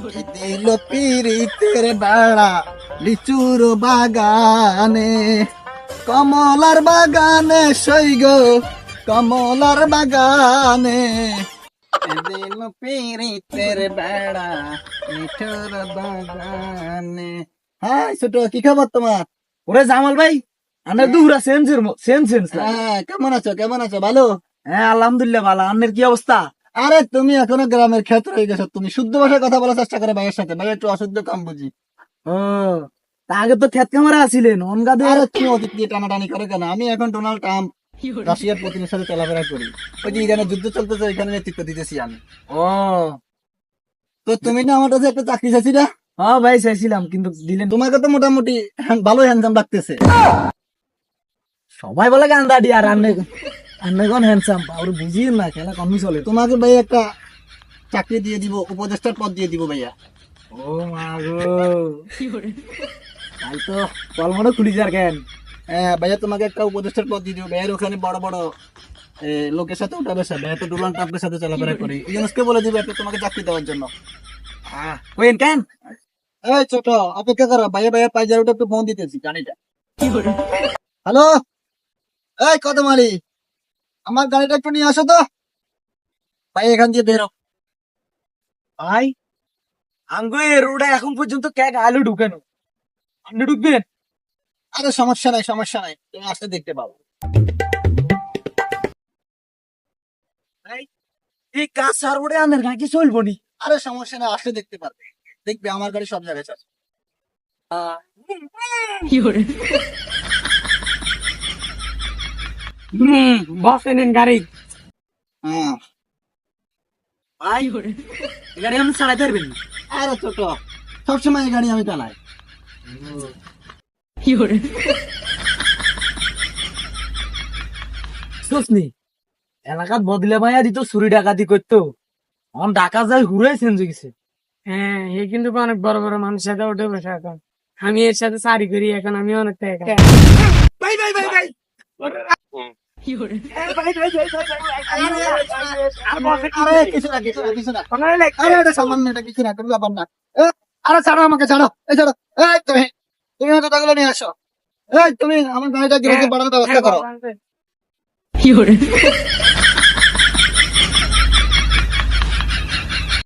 দিল পিরিতের বেড়া লিচুর বাগানে, কমলার বাগানে সৈগ, কমলার বাগানে দিল পিরিতের বেড়া লিচুর বাগানে। হ্যাঁ ছোট, কি খবর তোমার? ওরে জামাল ভাই, আন্নার দুহুরা সেম সেম সেম। হ্যাঁ কেমন আছো, কেমন আছো? ভালো? হ্যাঁ আলহামদুলিল্লাহ ভালো। আন্নের কি অবস্থা? আরে তুমি এখনো গ্রামের ক্ষেত্র হয়ে গেছো। তুমি শুদ্ধ ভাষায় কথা বলার চেষ্টা করে ভাইয়ের সাথে, ভাই একটু অশুদ্ধ কম বুঝি। ও, তা আগে তো খেত কামারা আছিলেন অনগাদে। আরে তুমি অতীত দিয়ে টানাটানি করে কেন? আমি এখন ডোনাল্ড ট্রাম্প রাশিয়ার প্রতিনিধির সাথে চলাফেরা করি। ওই যে ইরানের যুদ্ধ চলতেছে, ওইখানে নেতৃত্ব দিতেছি আমি। ও তো তুমি না আমার কাছে একটা চাকরি চাইছি না? হ্যাঁ ভাই চাইছিলাম কিন্তু দিলেন। তোমাকে তো মোটামুটি ভালো হ্যান্ডসাম লাগতেছে। সবাই বলে গান দাডি, আর আন্নে আন্নে কোন হ্যান্ডসাম আর বুঝি না, খেলা কমই চলে। তোমাকে ভাই একটা চাকরি দিয়ে দিব, উপদেষ্টার পদ দিয়ে দিব ভাইয়া। ও মা গো, তাই তো কলমটা খুলি যার কেন। হ্যাঁ ভাইয়া, তোমাকে একটা উপদেষ্টার পদ দিয়ে দিব। ভাইয়ের ওখানে বড় বড় লোকের সাথে উঠা বসা, ভাইয়া তো ডোনাল্ড ট্রাম্পের সাথে চলাফেরা করি। ইউনুসকে বলে দিবে একটা তোমাকে চাকরি দেওয়ার জন্য। ওয়েন কেন? এই ছোট, অপেক্ষা করো, ভাইয়া ভাইয়া পাইজারোটা একটু ফোন দিতেছি গাড়িটা। হ্যালো, এই কদম আলী, আমার গাড়িটা একটু নিয়ে আসো তো। ভাই এখান দিয়ে বেরো। ভাই আঙ্গো এ রোডে এখন পর্যন্ত ক্যাক আলু ঢুকানো, আপনি ঢুকবেন? আরে সমস্যা নাই, সমস্যা নাই, তুমি আসতে দেখতে পাবো। ভাই এই কাঁচা রোডে আনের গাড়ি চলবো নি? আরে সমস্যা নাই, আসতে দেখতে পারবে। দেখবে আমার গাড়ি সব জায়গায় চলে। বস এনেন গাড়ি। হ্যাঁ ভাই এই গাড়ি আপনি চালাতে পারবেন? আরে ছোট, সবসময় এই গাড়ি আমি চালাই। শুসনি এলাকাত বদলে মাইয়া দিত, চুরি ডাকাতি করতো, এখন ডাকা যায় হুড়ে চেঞ্জ হয়ে গেছে। হ্যাঁ, এ কিন্তু অনেক বড় বড় মানুষের সাথে উঠে বসে এখন। আমি এর সাথে চাকরি করি, এখন আমি অনেক টাকা। ভাই ভাই ভাই ভাই আরে কিছু না, কিছু না, কিছু না। আরে এটা সামান্য, এটা কিছু না, কোনো ব্যাপার না। এ, আরে ছাড়ো আমাকে, ছাড়ো, এই ছাড়ো। এই তুমি, তুমি হয়তো টাকাগুলো নিয়ে আসো। এই তুমি আমার গাড়িটা গিয়ে বাড়ানোর ব্যবস্থা করো।